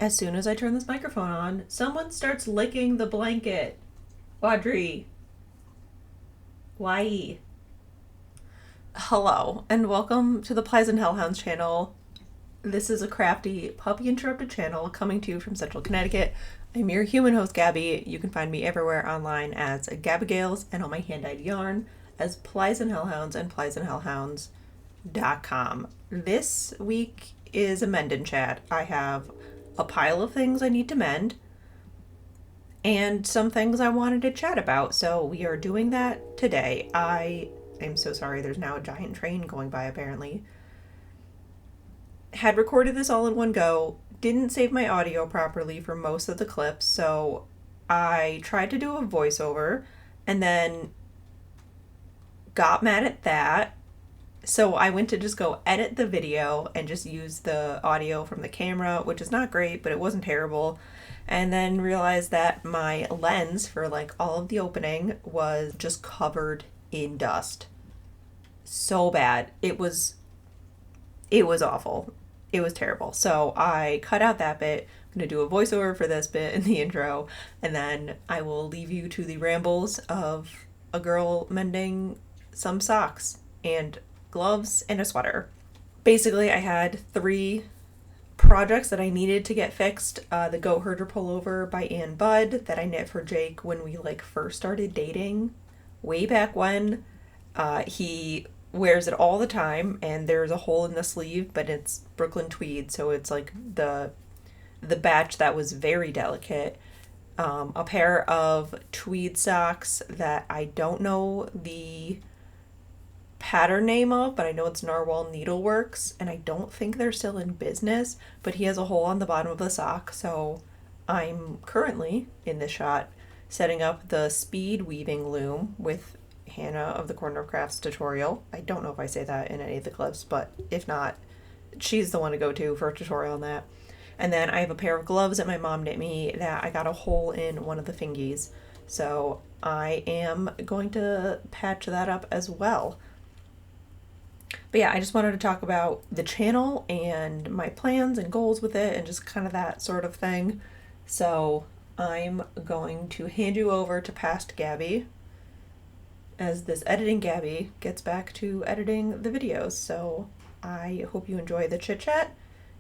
As soon as I turn this microphone on, someone starts licking the blanket. Audrey. Why? Hello, and welcome to the Plies and Hellhounds channel. This is a crafty, puppy interrupted channel coming to you from Central Connecticut. I'm your human host, Gabby. You can find me everywhere online as Gabigales and on my hand-dyed yarn as Plies and Hellhounds and pliesandhellhounds.com. This week is a mend chat. I have a pile of things I need to mend and some things I wanted to chat about, so we are doing that today. I'm so sorry, there's now a giant train going by apparently. Had recorded this all in one go, didn't save my audio properly for most of the clips, so I tried to do a voiceover and then got mad at that. So I went to just go edit the video and just use the audio from the camera, which is not great, but it wasn't terrible. And then realized that my lens for like all of the opening was just covered in dust. So bad. It was awful. It was terrible. So I cut out that bit. I'm going to do a voiceover for this bit in the intro, and then I will leave you to the rambles of a girl mending some socks and gloves and a sweater. Basically, I had 3 projects that I needed to get fixed. The Goat Herder Pullover by Ann Budd that I knit for Jake when we first started dating way back when. He wears it all the time, and there's a hole in the sleeve, but it's Brooklyn tweed, so it's like the batch that was very delicate. A pair of tweed socks that I don't know the pattern name of, but I know it's Narwhal Needleworks, and I don't think they're still in business, but he has a hole on the bottom of the sock, so I'm currently in this shot setting up the speed weaving loom with Hannah of the Corner of Crafts tutorial. I don't know if I say that in any of the clips, but if not, she's the one to go to for a tutorial on that. And then I have a pair of gloves that my mom knit me that I got a hole in one of the fingies, so I am going to patch that up as well. But yeah, I just wanted to talk about the channel and my plans and goals with it and just kind of that sort of thing. So I'm going to hand you over to past Gabby as this editing Gabby gets back to editing the videos. So I hope you enjoy the chit chat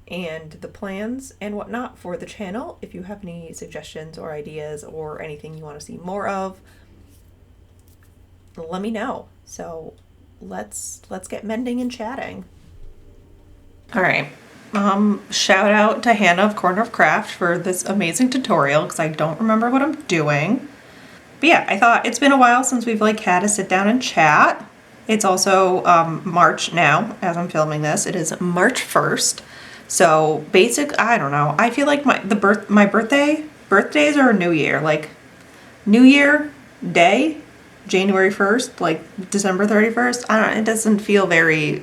and the plans and whatnot for the channel. If you have any suggestions or ideas or anything you want to see more of, let me know. So let's get mending and chatting. All right. Shout out to Hannah of Corner of Craft for this amazing tutorial because I don't remember what I'm doing. But yeah, I thought it's been a while since we've had a sit down and chat. It's also March now as I'm filming this. It is March 1st. So I don't know. I feel like my birthdays are New Year, New Year Day, January 1st, December 31st. I don't know, it doesn't feel very,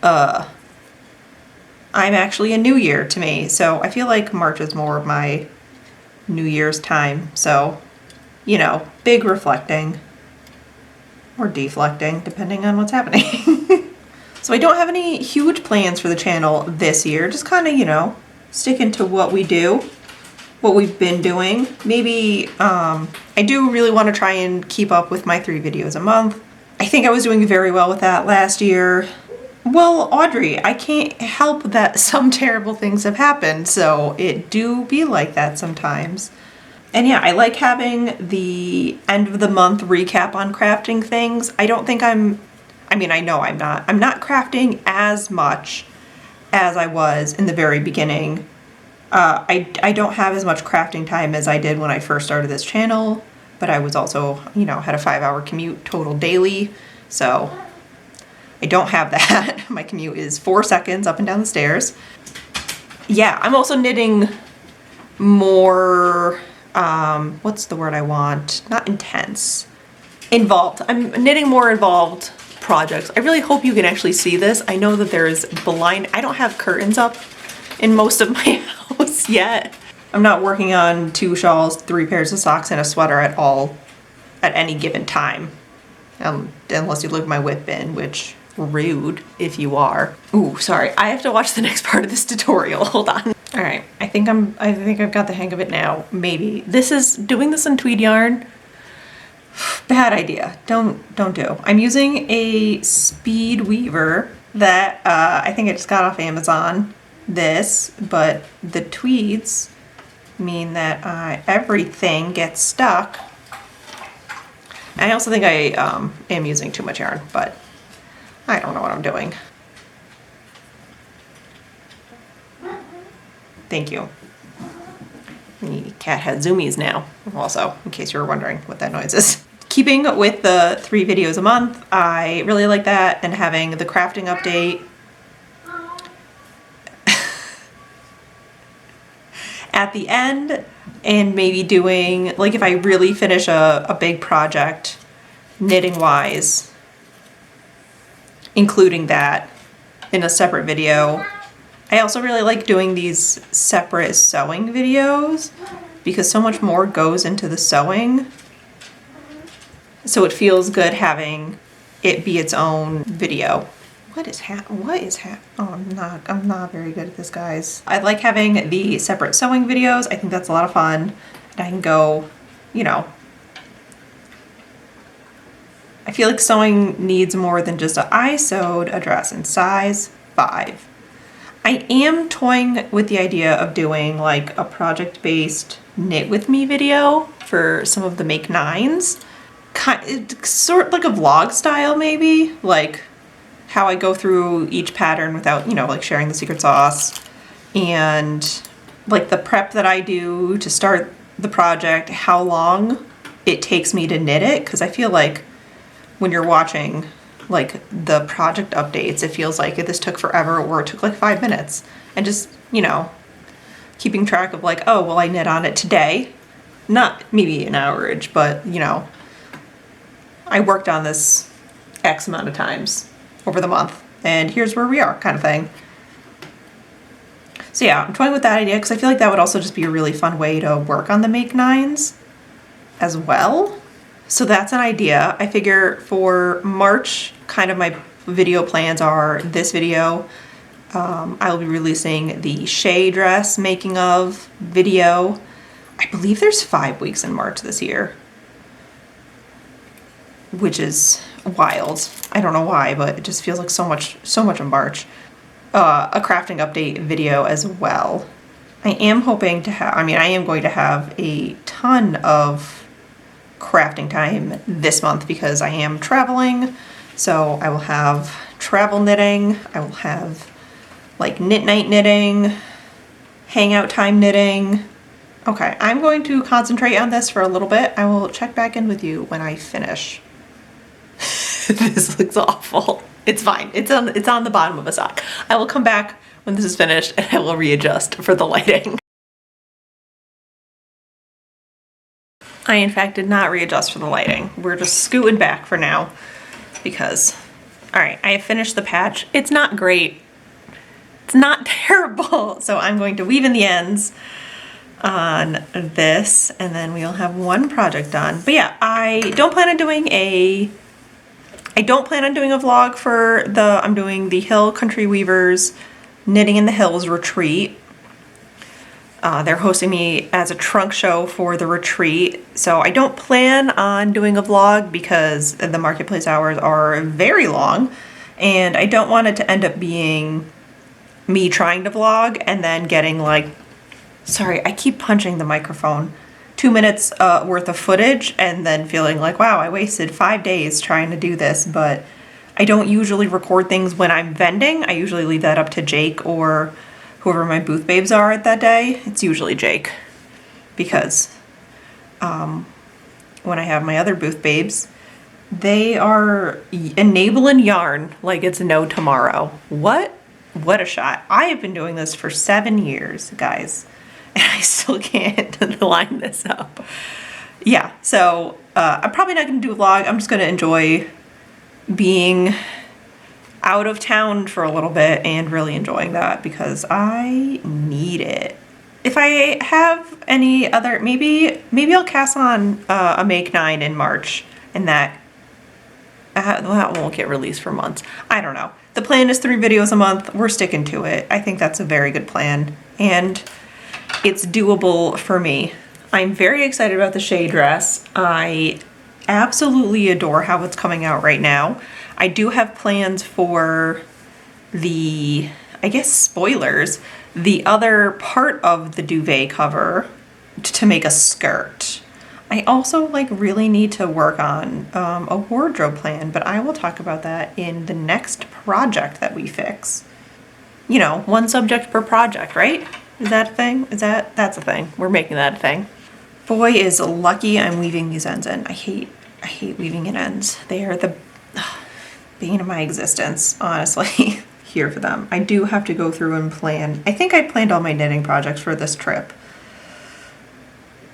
I'm actually a New Year to me. So I feel like March is more of my New Year's time. So, big reflecting or deflecting, depending on what's happening. So I don't have any huge plans for the channel this year, just kind of, sticking to what we do, what we've been doing. Maybe, I do really want to try and keep up with my 3 videos a month. I think I was doing very well with that last year. Well, Audrey, I can't help that some terrible things have happened, so it do be like that sometimes. And yeah, I like having the end of the month recap on crafting things. I know I'm not crafting as much as I was in the very beginning. I don't have as much crafting time as I did when I first started this channel, but I was also, had a 5-hour commute total daily, so I don't have that. My commute is 4 seconds up and down the stairs. Yeah, I'm also knitting more, what's the word I want? Not intense. Involved. I'm knitting more involved projects. I really hope you can actually see this. I know that there's I don't have curtains up in most of my house yet. I'm not working on 2 shawls, 3 pairs of socks, and a sweater at all at any given time. Unless you look at my whip bin, which rude if you are. Ooh, sorry. I have to watch the next part of this tutorial. Hold on. All right, I think I've got the hang of it now. Maybe doing this in tweed yarn. Bad idea. Don't do. I'm using a speed weaver that I think I just got off Amazon. But the tweeds mean that everything gets stuck. And I also think I am using too much yarn, but I don't know what I'm doing. Thank you. The cat had zoomies now, also, in case you were wondering what that noise is. Keeping with the 3 videos a month, I really like that, and having the crafting update at the end, and maybe doing, like if I really finish a big project, knitting wise, including that in a separate video. I also really like doing these separate sewing videos because so much more goes into the sewing. So it feels good having it be its own video. What is oh, I'm not very good at this, guys. I like having the separate sewing videos. I think that's a lot of fun. And I can go, you know, I feel like sewing needs more than just I sewed a dress in size 5. I am toying with the idea of doing like a project-based knit with me video for some of the make 9s. Sort of like a vlog style maybe, like how I go through each pattern without, you know, like sharing the secret sauce, and like the prep that I do to start the project, how long it takes me to knit it, because I feel like when you're watching like the project updates, it feels like this took forever or it took like 5 minutes, and just, you know, keeping track of like, oh, well, I knit on it today, not maybe an average, but you know, I worked on this X amount of times over the month and here's where we are, kind of thing. So yeah, I'm toying with that idea because I feel like that would also just be a really fun way to work on the make 9s as well. So that's an idea. I figure for March, kind of my video plans are this video. I'll be releasing the Shea dress making of video. I believe there's 5 weeks in March this year, which is wild. I don't know why, but it just feels like so much in March. A crafting update video as well. I am hoping to have, I am going to have a ton of crafting time this month because I am traveling. So I will have travel knitting, I will have like knit night knitting, hangout time knitting. Okay, I'm going to concentrate on this for a little bit. I will check back in with you when I finish. This looks awful. It's fine. It's on the bottom of a sock. I will come back when this is finished and I will readjust for the lighting. I in fact did not readjust for the lighting. We're just scooting back for now because, all right, I have finished the patch. It's not great. It's not terrible. So I'm going to weave in the ends on this and then we'll have one project done. But yeah, I don't plan on doing a vlog for I'm doing the Hill Country Weavers Knitting in the Hills retreat. They're hosting me as a trunk show for the retreat. So I don't plan on doing a vlog because the marketplace hours are very long and I don't want it to end up being me trying to vlog and then getting like, sorry, I keep punching the microphone, 2 minutes worth of footage and then feeling like, wow, I wasted 5 days trying to do this. But I don't usually record things when I'm vending. I usually leave that up to Jake or whoever my booth babes are at that day. It's usually Jake because when I have my other booth babes, they are enabling yarn like it's no tomorrow. What a shot. I have been doing this for 7 years, guys, and I still can't line this up. Yeah, so I'm probably not going to do a vlog. I'm just going to enjoy being out of town for a little bit and really enjoying that because I need it. If I have any other, maybe I'll cast on a make 9 in March and that won't get released for months. I don't know. The plan is 3 videos a month. We're sticking to it. I think that's a very good plan and it's doable for me. I'm very excited about the Shea dress. I absolutely adore how it's coming out right now. I do have plans for the, I guess, spoilers, the other part of the duvet cover to make a skirt. I also like really need to work on a wardrobe plan, but I will talk about that in the next project that we fix. You know, one subject per project, right? Is that a thing? That's a thing. We're making that a thing. Boy is lucky I'm weaving these ends in. I hate weaving in ends. They are the bane of my existence, honestly. Here for them. I do have to go through and plan. I think I planned all my knitting projects for this trip.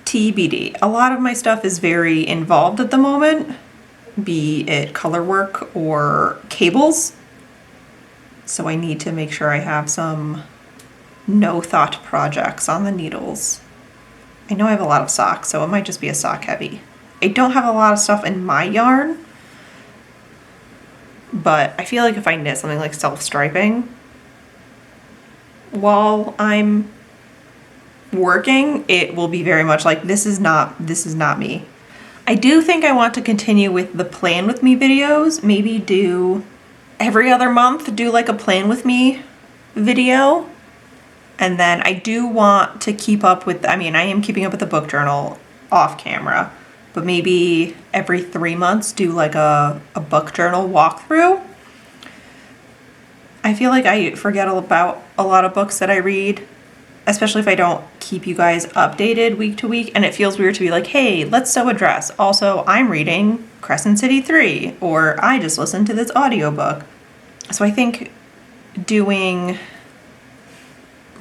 TBD. A lot of my stuff is very involved at the moment, be it color work or cables. So I need to make sure I have some no thought projects on the needles. I know I have a lot of socks, so it might just be a sock heavy. I don't have a lot of stuff in my yarn, but I feel like if I knit something like self-striping while I'm working, it will be very much like, this is not me. I do think I want to continue with the plan with me videos, maybe do every other month, do like a plan with me video. And then I do want to keep up with, I am keeping up with the book journal off camera, but maybe every 3 months do like a book journal walkthrough. I feel like I forget about a lot of books that I read, especially if I don't keep you guys updated week to week, and it feels weird to be like, hey, let's sew a dress. Also, I'm reading Crescent City 3, or I just listened to this audiobook. So I think doing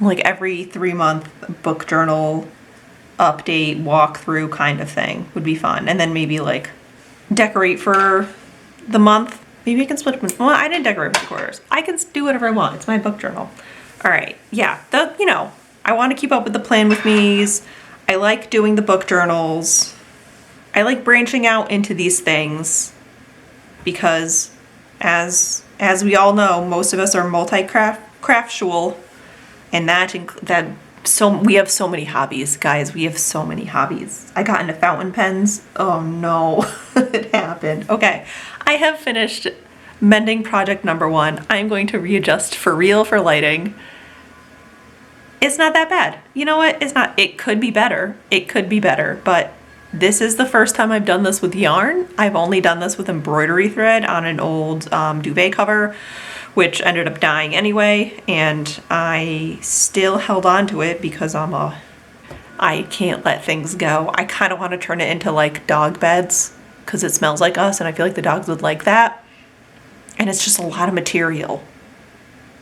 like every 3 month book journal update walkthrough kind of thing would be fun. And then maybe like decorate for the month. Maybe I can split it. Well, I didn't decorate for quarters. I can do whatever I want. It's my book journal. All right. Yeah. I want to keep up with the plan with me's. I like doing the book journals. I like branching out into these things because as we all know, most of us are multi-craftual, and we have so many hobbies, guys. We have so many hobbies. I got into fountain pens. Oh no, it happened. Okay, I have finished mending project number 1. I'm going to readjust for real for lighting. It's not that bad. You know what? It's not. It could be better. But this is the first time I've done this with yarn. I've only done this with embroidery thread on an old duvet cover, which ended up dying anyway, and I still held on to it because I can't let things go. I kind of want to turn it into like dog beds because it smells like us, and I feel like the dogs would like that. And it's just a lot of material.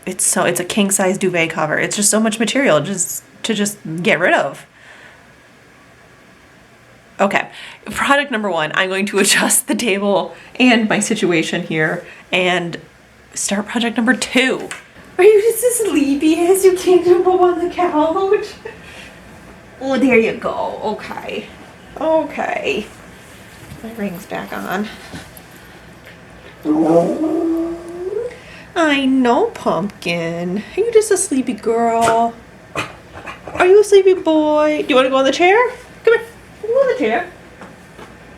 It's a king size duvet cover. It's just so much material to get rid of. Okay, product number 1, I'm going to adjust the table and my situation here and start project number 2. Are you just as sleepy as you can't jump up on the couch? Oh, there you go. Okay. My ring's back on. I know, Pumpkin. Are you just a sleepy girl? Are you a sleepy boy? Do you want to go on the chair? Come here. Go on the chair.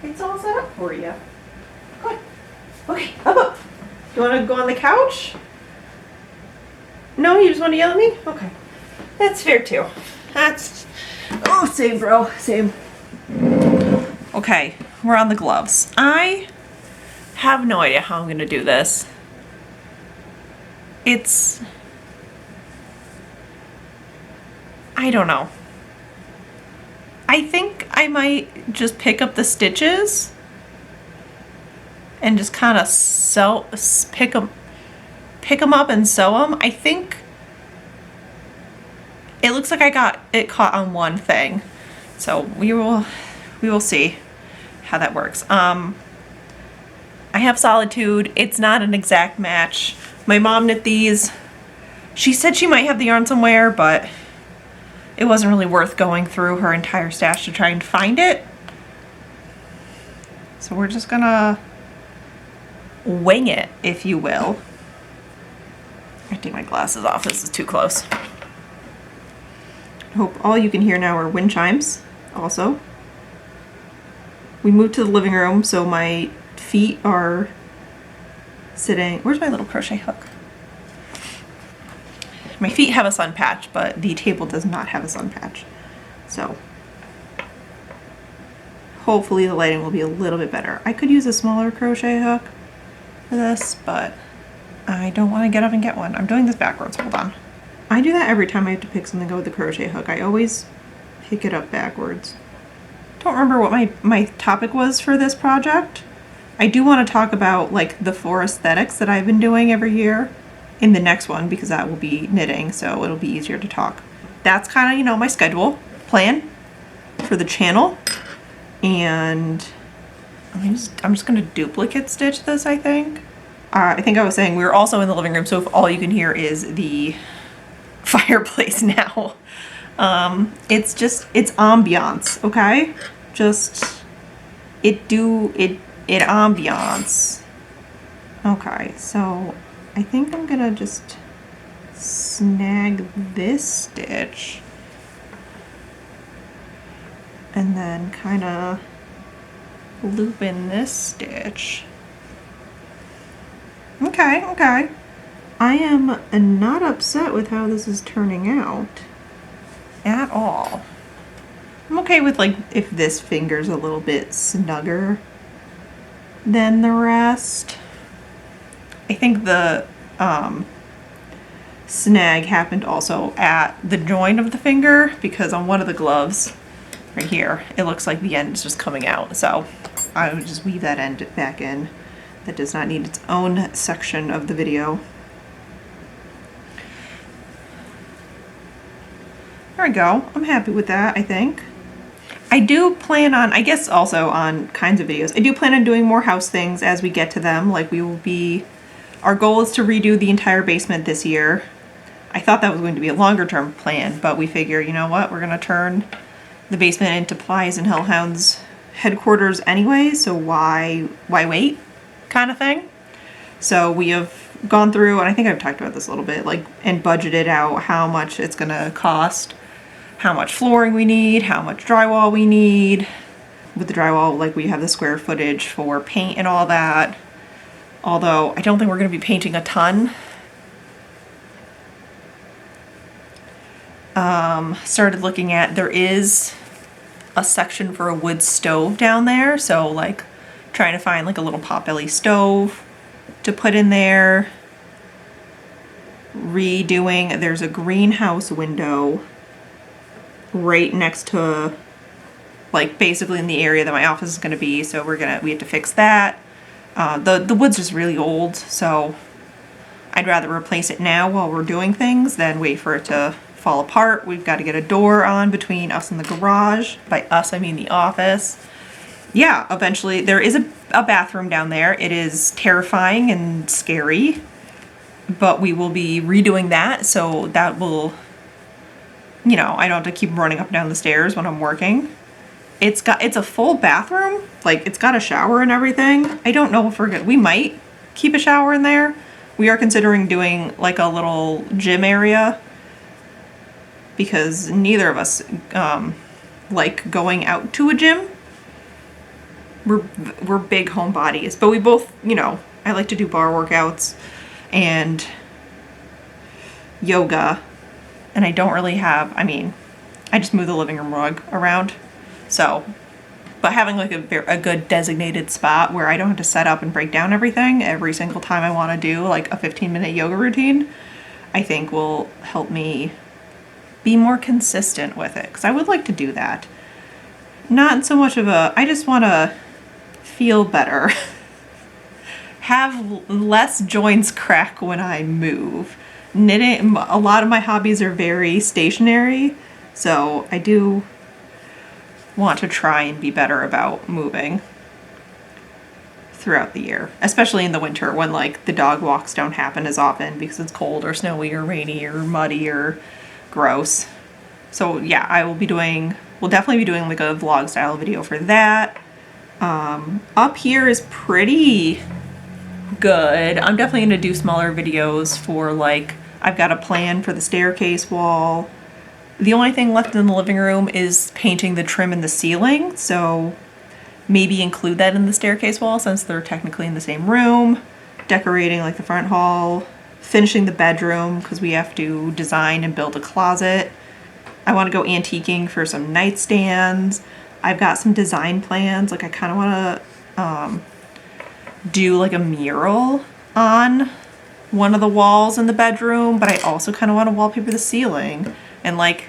It's all set up for you. Come on. Okay, up. You want to go on the couch? No, you just want to yell at me? Okay. That's fair too. Same, bro. Same. Okay, we're on the gloves. I have no idea how I'm going to do this. I don't know. I think I might just pick up the stitches and just kind of pick them up and sew them. I think it looks like I got it caught on one thing, so we will see how that works. I have Solitude. It's not an exact match. My mom knit these. She said she might have the yarn somewhere, but it wasn't really worth going through her entire stash to try and find it. So we're just gonna wing it, if you will. I take my glasses off, this is too close. hope all you can hear now are wind chimes also. We moved to the living room, so my feet are sitting... Where's my little crochet hook? My feet have a sun patch, but the table does not have a sun patch. So hopefully the lighting will be a little bit better. I could use a smaller crochet hook for this, but I don't want to get up and get one. I'm doing this backwards. Hold on. I do that every time I have to pick something up with the crochet hook. I always pick it up backwards. Don't remember what my topic was for this project. I do want to talk about like the 4 aesthetics that I've been doing every year in the next one, because that will be knitting, so it'll be easier to talk. That's kind of, you know, my schedule plan for the channel. And I'm just gonna duplicate stitch this, I think. I think I was saying we're also in the living room, so if all you can hear is the fireplace now. It's ambiance, okay? Just, it ambiance. Okay, so I think I'm gonna just snag this stitch and then kind of loop in this stitch. Okay, okay. I am not upset with how this is turning out at all. I'm okay with like if this finger's a little bit snugger than the rest. I think the snag happened also at the joint of the finger, because on one of the gloves right here, it looks like the end is just coming out. So I would just weave that end back in. That does not need its own section of the video. There we go. I'm happy with that, I think. I do plan on, I guess also on kinds of videos, I do plan on doing more house things as we get to them. Like we will be, our goal is to redo the entire basement this year. I thought that was going to be a longer term plan, but we figure, you know what, we're gonna turn the basement into Plies and Hellhound's headquarters anyway, so why wait, kind of thing. So we have gone through, and I think I've talked about this a little bit, like, and budgeted out how much it's gonna cost, how much flooring we need, how much drywall we need. With the drywall, like, we have the square footage for paint and all that. Although I don't think we're gonna be painting a ton. Started looking at, there is a section for a wood stove down there, so like trying to find like a little potbelly stove to put in there. Redoing, there's a greenhouse window right next to, like, basically in the area that my office is going to be, so we have to fix that. The wood's just really old, so I'd rather replace it now while we're doing things than wait for it to fall apart. We've got to get a door on between us and the garage. By us, I mean the office. Yeah, eventually there is a bathroom down there. It is terrifying and scary, but we will be redoing that, so that will, you know, I don't have to keep running up and down the stairs when I'm working. It's a full bathroom, like it's got a shower and everything. I don't know if we might keep a shower in there. We are considering doing like a little gym area, because neither of us like going out to a gym. We're big homebodies, but we both, you know, I like to do bar workouts and yoga, and I don't really have, I mean, I just move the living room rug around, so, but having like a good designated spot where I don't have to set up and break down everything every single time I want to do like a 15-minute yoga routine, I think will help me be more consistent with it, because I would like to do that. Not so much of a, I just want to feel better. Have less joints crack when I move. Knitting, a lot of my hobbies are very stationary, so I do want to try and be better about moving throughout the year, especially in the winter when like the dog walks don't happen as often because it's cold or snowy or rainy or muddy or gross. So yeah, we'll definitely be doing like a vlog style video for that. Up here is pretty good. I'm definitely going to do smaller videos for like, I've got a plan for the staircase wall. The only thing left in the living room is painting the trim in the ceiling, so maybe include that in the staircase wall since they're technically in the same room. Decorating like the front hall, finishing the bedroom because we have to design and build a closet. I want to go antiquing for some nightstands. I've got some design plans. Like I kind of want to do like a mural on one of the walls in the bedroom, but I also kind of want to wallpaper the ceiling. And like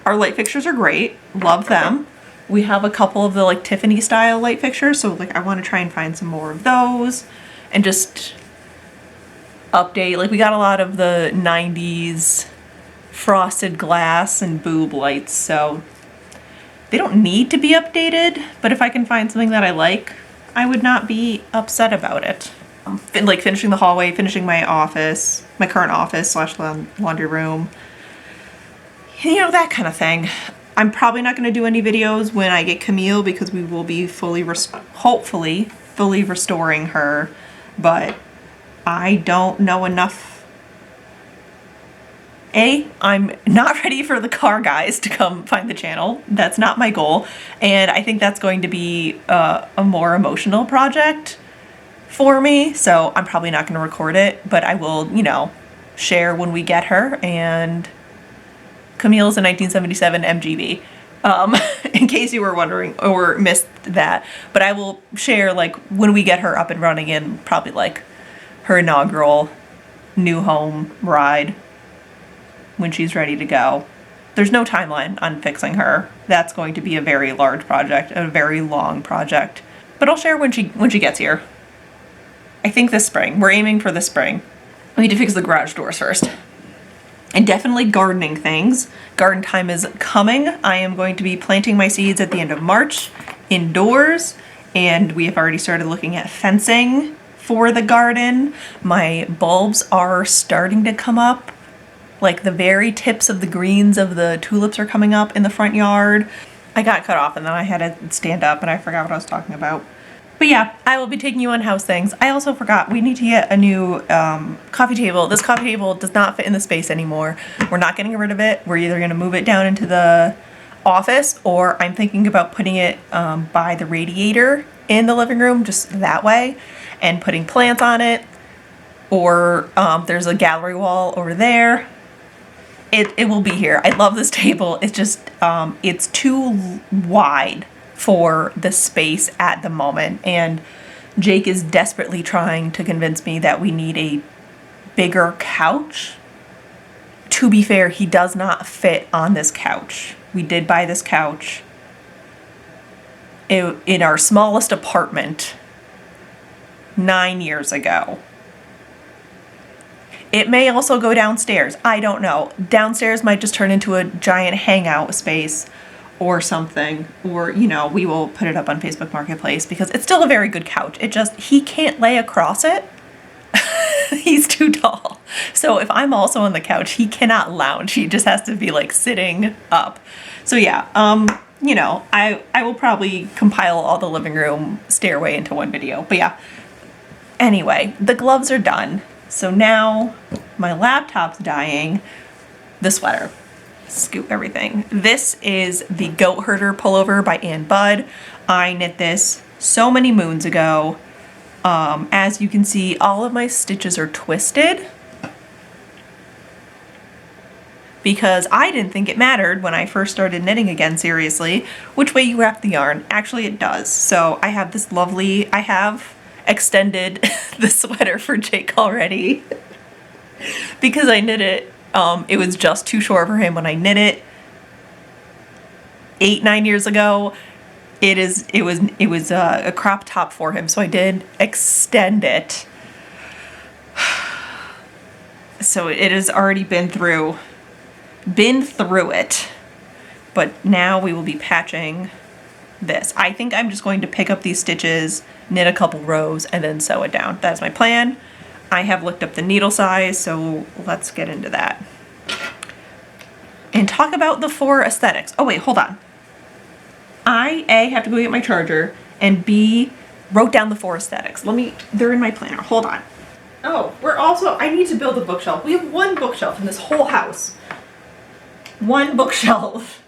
our light fixtures are great, love them. We have a couple of the like Tiffany style light fixtures, so like I want to try and find some more of those and just update. Like we got a lot of the 90s frosted glass and boob lights, so they don't need to be updated, but if I can find something that I like, I would not be upset about it. Like finishing the hallway, finishing my office, my current office slash laundry room, you know, that kind of thing. I'm probably not going to do any videos when I get Camille because we will be hopefully fully restoring her, but I don't know enough. I'm not ready for the car guys to come find the channel. That's not my goal. And I think that's going to be a more emotional project for me. So I'm probably not going to record it, but I will, you know, share when we get her. And Camille's a 1977 MGB. In case you were wondering or missed that. But I will share like when we get her up and running in probably like her inaugural new home ride when she's ready to go. There's no timeline on fixing her. That's going to be a very large project, a very long project. But I'll share when she gets here. I think this spring. We're aiming for this spring. We need to fix the garage doors first. And definitely gardening things. Garden time is coming. I am going to be planting my seeds at the end of March indoors, and we have already started looking at fencing for the garden. My bulbs are starting to come up. Like the very tips of the greens of the tulips are coming up in the front yard. I got cut off and then I had to stand up and I forgot what I was talking about. But yeah, I will be taking you on house things. I also forgot we need to get a new coffee table. This coffee table does not fit in the space anymore. We're not getting rid of it. We're either going to move it down into the office or I'm thinking about putting it by the radiator in the living room, just that way, and putting plants on it. Or there's a gallery wall over there. It will be here. I love this table. It's just, it's too wide for the space at the moment. And Jake is desperately trying to convince me that we need a bigger couch. To be fair, he does not fit on this couch. We did buy this couch in our smallest apartment 9 years ago. It may also go downstairs. I don't know. Downstairs might just turn into a giant hangout space or something. Or, you know, we will put it up on Facebook Marketplace because it's still a very good couch. It just, he can't lay across it. He's too tall. So if I'm also on the couch, he cannot lounge. He just has to be like sitting up. So yeah, you know, I will probably compile all the living room stairway into one video. But yeah, anyway, the gloves are done. So now my laptop's dying. The sweater. Scoop everything. This is the Goat Herder pullover by Ann Budd. I knit this so many moons ago. As you can see, all of my stitches are twisted because I didn't think it mattered when I first started knitting again, seriously, which way you wrap the yarn. Actually, it does. So I have this lovely, I have extended the sweater for Jake already because I knit it. It was just too short for him when I knit it 8-9 years ago. It was a crop top for him, so I did extend it. So it has already been through it. But now we will be patching this. I think I'm just going to pick up these stitches, knit a couple rows, and then sew it down. That's my plan. I have looked up the needle size, so let's get into that. And talk about the 4 aesthetics. Oh wait, hold on. I, A, have to go get my charger, and B, wrote down the 4 aesthetics. They're in my planner. Hold on. Oh, I need to build a bookshelf. We have one bookshelf in this whole house. One bookshelf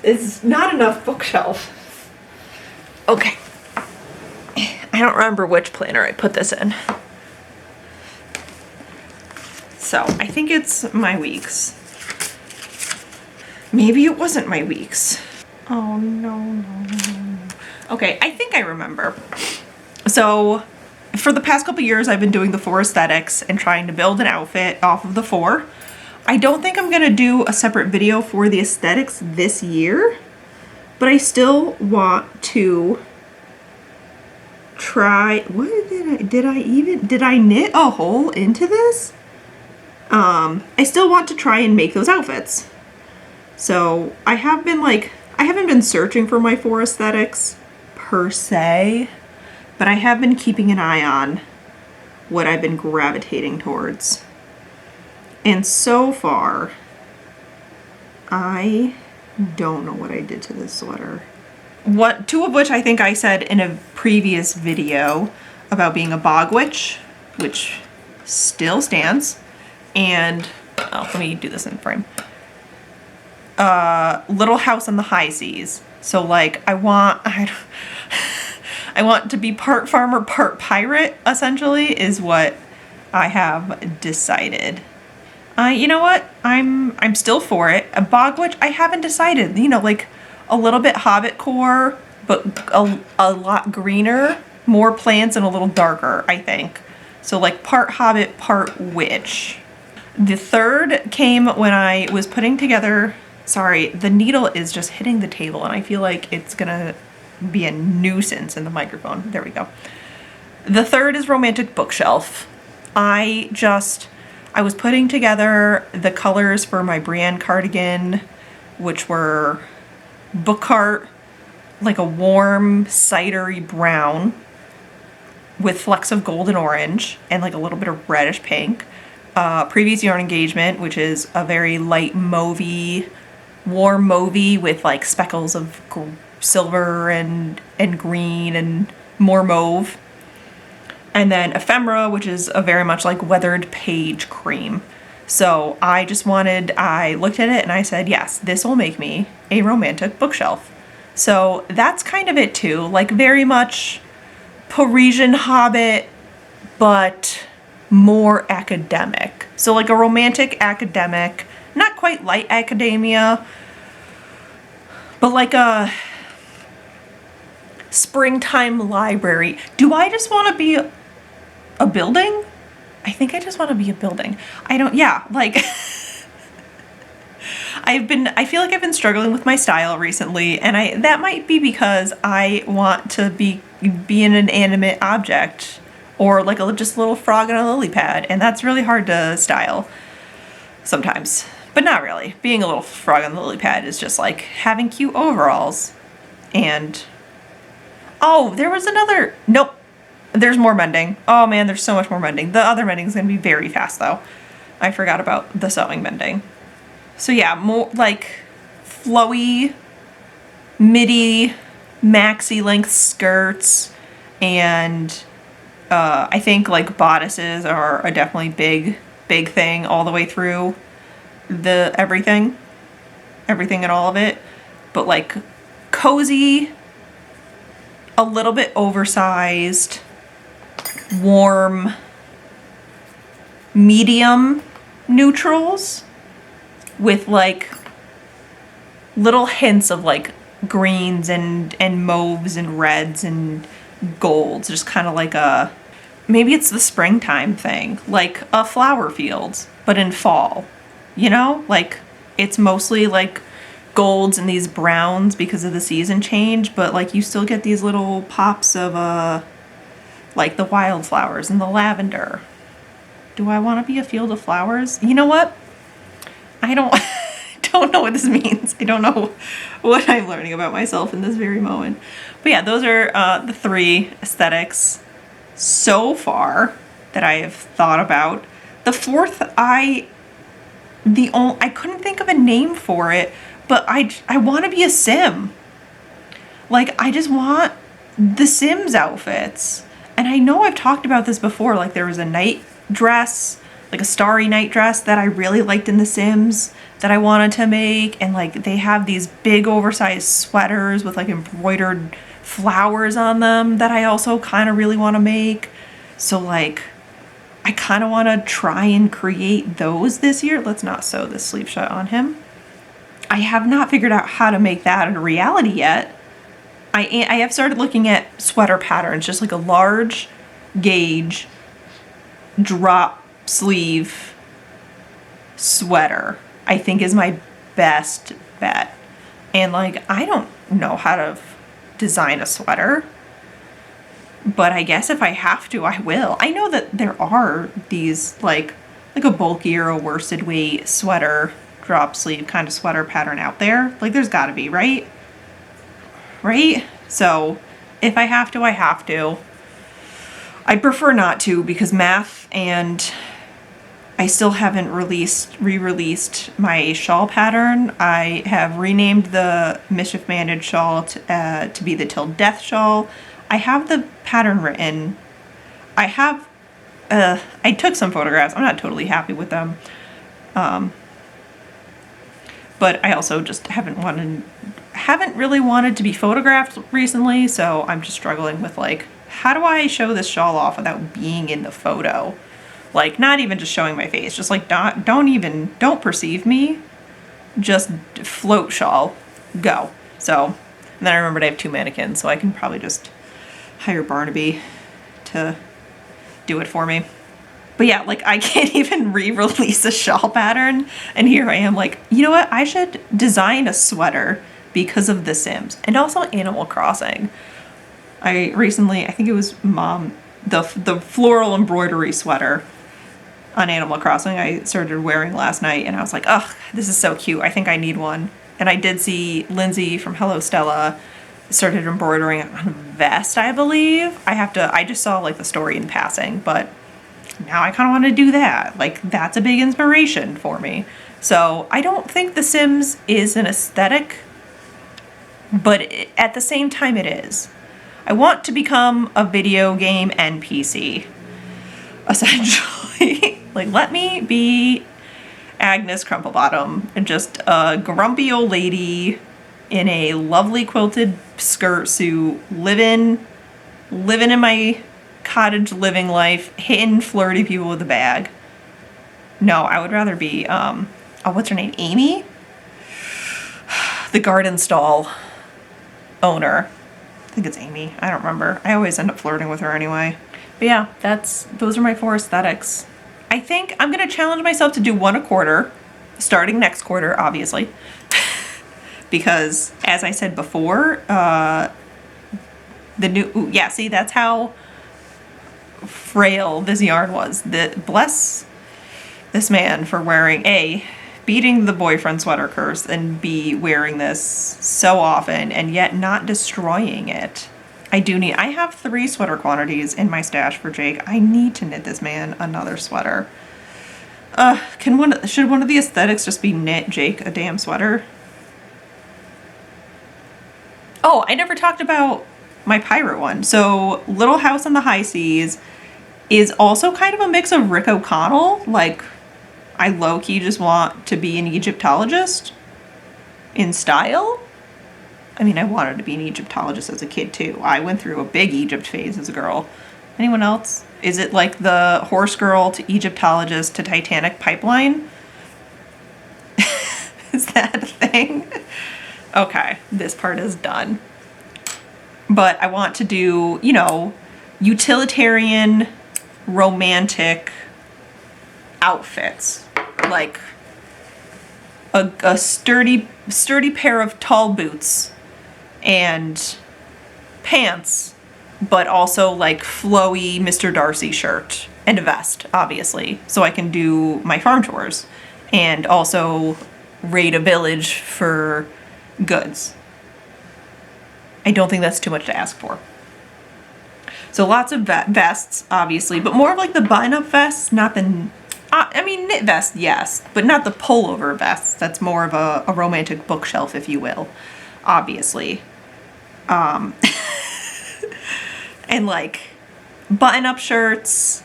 is not enough bookshelf. Okay. I don't remember which planner I put this in. So I think it's my weeks. Maybe it wasn't my weeks. Oh no. Okay, I think I remember. So for the past couple years, I've been doing the 4 aesthetics and trying to build an outfit off of the 4. I don't think I'm gonna do a separate video for the aesthetics this year, but I still want to try. What did I knit a hole into this? I still want to try and make those outfits. So I haven't been searching for my 4 aesthetics per se, but I have been keeping an eye on what I've been gravitating towards. And so far, I don't know what I did to this sweater. 2 of which I think I said in a previous video about being a bog witch, which still stands. And, oh, let me do this in frame. Little House on the High Seas. So like I want to be part farmer, part pirate, essentially, is what I have decided. You know what? I'm still for it. A bog witch, I haven't decided. You know, like a little bit hobbit core, but a lot greener, more plants, and a little darker, I think. So like part hobbit, part witch. The 3rd came when I was putting together. Sorry, the needle is just hitting the table and I feel like it's gonna be a nuisance in the microphone. There we go. The 3rd is romantic bookshelf. I was putting together the colors for my brand cardigan, which were book cart, like a warm cidery brown with flecks of gold and orange and like a little bit of reddish pink. Previous yarn engagement, which is a very light mauvey, warm mauvey with like speckles of silver and green and more mauve. And then ephemera, which is a very much like weathered page cream. So I looked at it and I said, yes, this will make me a romantic bookshelf. So that's kind of it too, like very much Parisian hobbit, but more academic. So like a romantic academic, not quite light academia, but like a springtime library. Do I just want to be a building? I think I just want to be a building. Like I feel like I've been struggling with my style recently, and that might be because I want to be in an animate object, or like just a little frog on a lily pad, and that's really hard to style sometimes. But not really. Being a little frog on the lily pad is just like having cute overalls. And oh, there was another. Nope. There's more mending. Oh man, there's so much more mending. The other mending is going to be very fast though. I forgot about the sewing mending. So yeah, more like flowy, midi, maxi length skirts, and I think like bodices are a definitely big thing all the way through the everything and all of it. But like cozy, a little bit oversized, warm, medium neutrals with like little hints of like greens and mauves and reds and golds, just kind of like maybe it's the springtime thing, like a flower field, but in fall, you know, like it's mostly like golds and these browns because of the season change, but like you still get these little pops of like the wildflowers and the lavender. Do I want to be a field of flowers? You know what? I don't know what this means. I don't know what I'm learning about myself in this very moment. But yeah, those are the 3 aesthetics so far that I have thought about. The 4th, I couldn't think of a name for it, but I want to be a sim. Like, I just want the Sims outfits. And I know I've talked about this before, like there was a night dress like a Starry Night dress that I really liked in The Sims that I wanted to make. And like they have these big oversized sweaters with like embroidered flowers on them that I also kind of really want to make. So like I kind of want to try and create those this year. Let's not sew this sleeve shut on him. I have not figured out how to make that a reality yet. I have started looking at sweater patterns, just like a large gauge drop sleeve sweater, I think is my best bet. And like, I don't know how to design a sweater, but I guess if I have to, I will. I know that there are these like a bulkier or worsted weight sweater, drop sleeve kind of sweater pattern out there. Like there's gotta be, right? Right? So if I have to, I have to. I'd prefer not to because math, and I still haven't re-released my shawl pattern. I have renamed the Mischief Managed shawl to be the Till Death shawl. I have the pattern written. I took some photographs. I'm not totally happy with them. But I also just haven't really wanted to be photographed recently, so I'm just struggling with like, how do I show this shawl off without being in the photo? Like not even just showing my face, just like don't perceive me, just float shawl, go. So, and then I remembered I have 2 mannequins, so I can probably just hire Barnaby to do it for me. But yeah, like I can't even re-release a shawl pattern. And here I am like, you know what? I should design a sweater because of The Sims and also Animal Crossing. I think it was Mom, the floral embroidery sweater on Animal Crossing I started wearing last night, and I was like, ugh, this is so cute. I think I need one. And I did see Lindsay from Hello Stella started embroidering on a vest, I believe. I just saw like the story in passing, but now I kind of want to do that. Like that's a big inspiration for me. So I don't think The Sims is an aesthetic, but at the same time it is. I want to become a video game NPC, essentially. Like let me be Agnes Crumplebottom and just a grumpy old lady in a lovely quilted skirt suit, living in my cottage living life, hitting flirty people with a bag. No, I would rather be, what's her name? Amy? The garden stall owner. I think it's Amy. I don't remember. I always end up flirting with her anyway. But yeah, those are my 4 aesthetics. I think I'm going to challenge myself to do 1 a quarter, starting next quarter, obviously. Because, as I said before, see, that's how frail this yarn was. Bless this man for beating the boyfriend sweater curse, and B, wearing this so often and yet not destroying it. I have 3 sweater quantities in my stash for Jake. I need to knit this man another sweater. Should one of the aesthetics just be knit Jake a damn sweater? Oh, I never talked about my pirate one. So Little House on the High Seas is also kind of a mix of Rick O'Connell. Like, I low-key just want to be an Egyptologist in style. I mean, I wanted to be an Egyptologist as a kid too. I went through a big Egypt phase as a girl. Anyone else? Is it like the horse girl to Egyptologist to Titanic pipeline? Is that a thing? Okay, this part is done. But I want to do, utilitarian, romantic outfits. Like a sturdy pair of tall boots and pants, but also like flowy Mr. Darcy shirt and a vest, obviously, so I can do my farm chores and also raid a village for goods. I don't think that's too much to ask for. So lots of vests, obviously, but more of like the button-up vests, not the... knit vest, yes, but not the pullover vests. That's more of a romantic bookshelf, if you will, obviously. And like button-up shirts,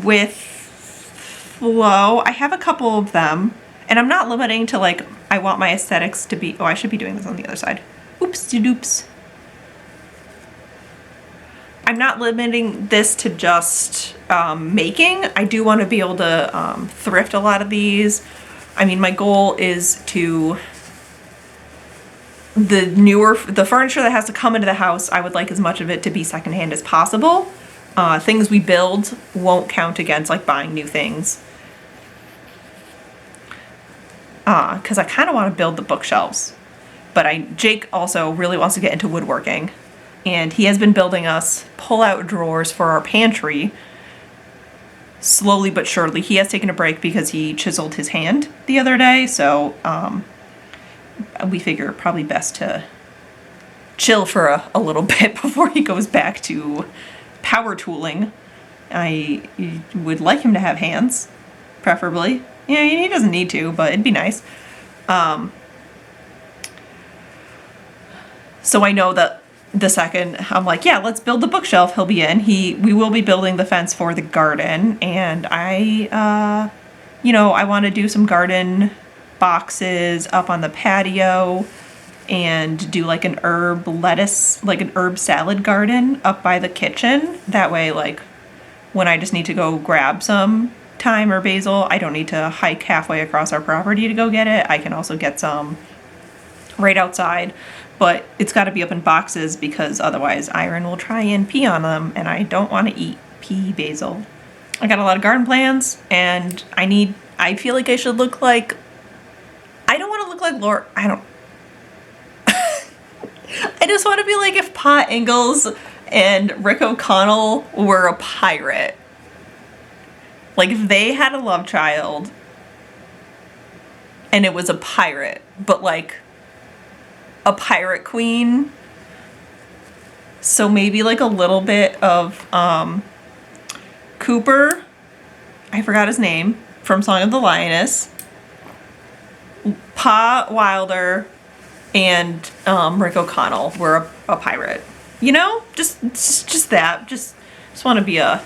with flow. I have a couple of them, and I'm not limiting to like, I want my aesthetics to be, oh, I should be doing this on the other side. Oops-de-doops. I'm not limiting this to just making. I do want to be able to thrift a lot of these. I mean, my goal is to, the furniture that has to come into the house, I would like as much of it to be secondhand as possible. Things we build won't count against like buying new things. Because I kind of want to build the bookshelves. But Jake also really wants to get into woodworking. And he has been building us pull-out drawers for our pantry. Slowly but surely. He has taken a break because he chiseled his hand the other day. So we figure probably best to chill for a little bit before he goes back to power tooling. I would like him to have hands, preferably. Yeah, he doesn't need to, but it'd be nice. So I know that the second I'm like, yeah, let's build the bookshelf, he'll be in. We will be building the fence for the garden, and I want to do some garden boxes up on the patio and do like an herb lettuce, like an herb salad garden up by the kitchen. That way, like, when I just need to go grab some thyme or basil, I don't need to hike halfway across our property to go get it. I can also get some right outside. But it's got to be up in boxes because otherwise Iron will try and pee on them, and I don't want to eat pea basil. I got a lot of garden plans, and I feel like I should look like, I don't want to look like Laura, I just want to be like if Pa Ingalls and Rick O'Connell were a pirate. Like if they had a love child and it was a pirate, but like a pirate queen. So maybe like a little bit of Cooper, I forgot his name, from Song of the Lioness, Pa Wilder, and Rick O'Connell were a pirate. You know? Just that. Just want to be a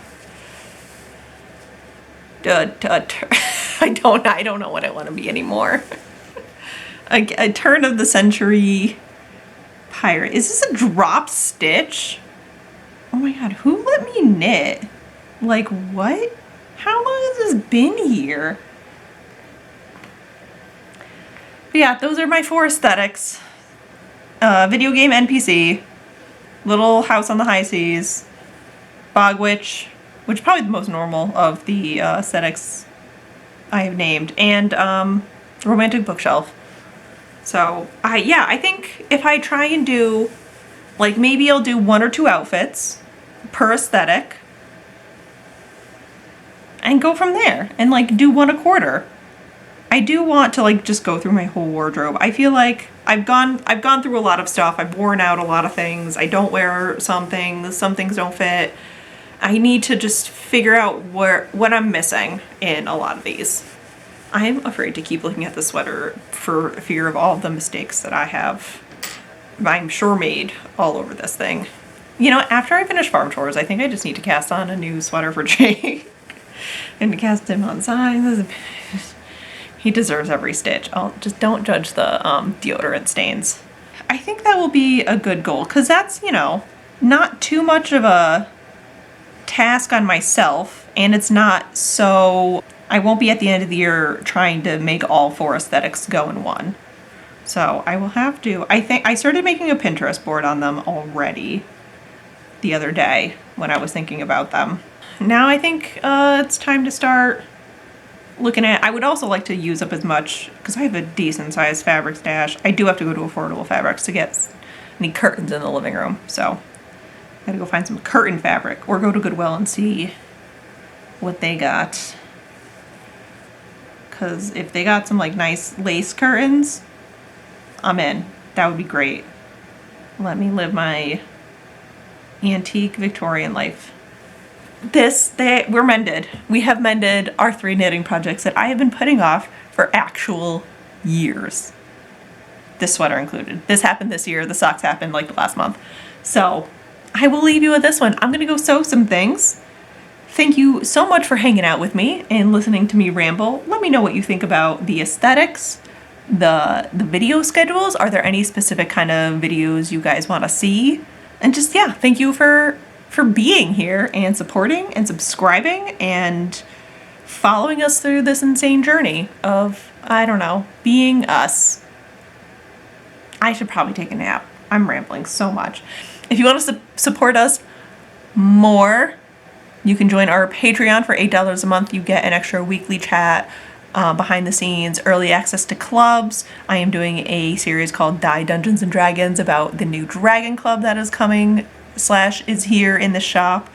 I don't know what I want to be anymore. A turn of the century pirate. Is this a drop stitch? Oh my god, who let me knit? Like, what? How long has this been here? But yeah, those are my 4 aesthetics. Video game NPC, Little House on the High Seas, Bog Witch, which is probably the most normal of the aesthetics I have named, and romantic bookshelf. So, I think if I try and do, like, maybe I'll do 1 or 2 outfits per aesthetic and go from there and, like, do 1 a quarter. I do want to, like, just go through my whole wardrobe. I feel like I've gone through a lot of stuff. I've worn out a lot of things. I don't wear some things don't fit. I need to just figure out what I'm missing in a lot of these. I'm afraid to keep looking at the sweater for fear of all of the mistakes that I have, I'm sure, made all over this thing. You know, after I finish farm chores, I think I just need to cast on a new sweater for Jake. And to cast him on signs. He deserves every stitch. Just don't judge the deodorant stains. I think that will be a good goal, because that's, you know, not too much of a task on myself, and it's not so, I won't be at the end of the year trying to make all 4 aesthetics go in one. So I will have to, I think I started making a Pinterest board on them already the other day when I was thinking about them. Now I think it's time to start looking at, I would also like to use up as much, because I have a decent sized fabric stash. I do have to go to Affordable Fabrics to get any curtains in the living room, so I gotta go find some curtain fabric or go to Goodwill and see what they got. Because if they got some like nice lace curtains, I'm in. That would be great. Let me live my antique Victorian life. We're mended. We have mended our 3 knitting projects that I have been putting off for actual years. This sweater included. This happened this year. The socks happened like last month. So I will leave you with this one. I'm going to go sew some things, Thank you so much for hanging out with me and listening to me ramble. Let me know what you think about the aesthetics, the video schedules. Are there any specific kind of videos you guys want to see? And just, yeah, thank you for being here and supporting and subscribing and following us through this insane journey of, I don't know, being us. I should probably take a nap. I'm rambling so much. If you want to support us more, you can join our Patreon for $8 a month. You get an extra weekly chat, behind the scenes, early access to clubs. I am doing a series called Die Dungeons and Dragons about the new Dragon Club that is coming / is here in the shop.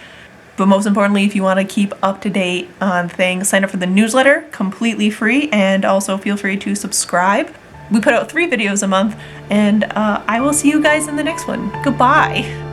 But most importantly, if you want to keep up to date on things, sign up for the newsletter, completely free, and also feel free to subscribe. We put out 3 videos a month, and I will see you guys in the next one. Goodbye.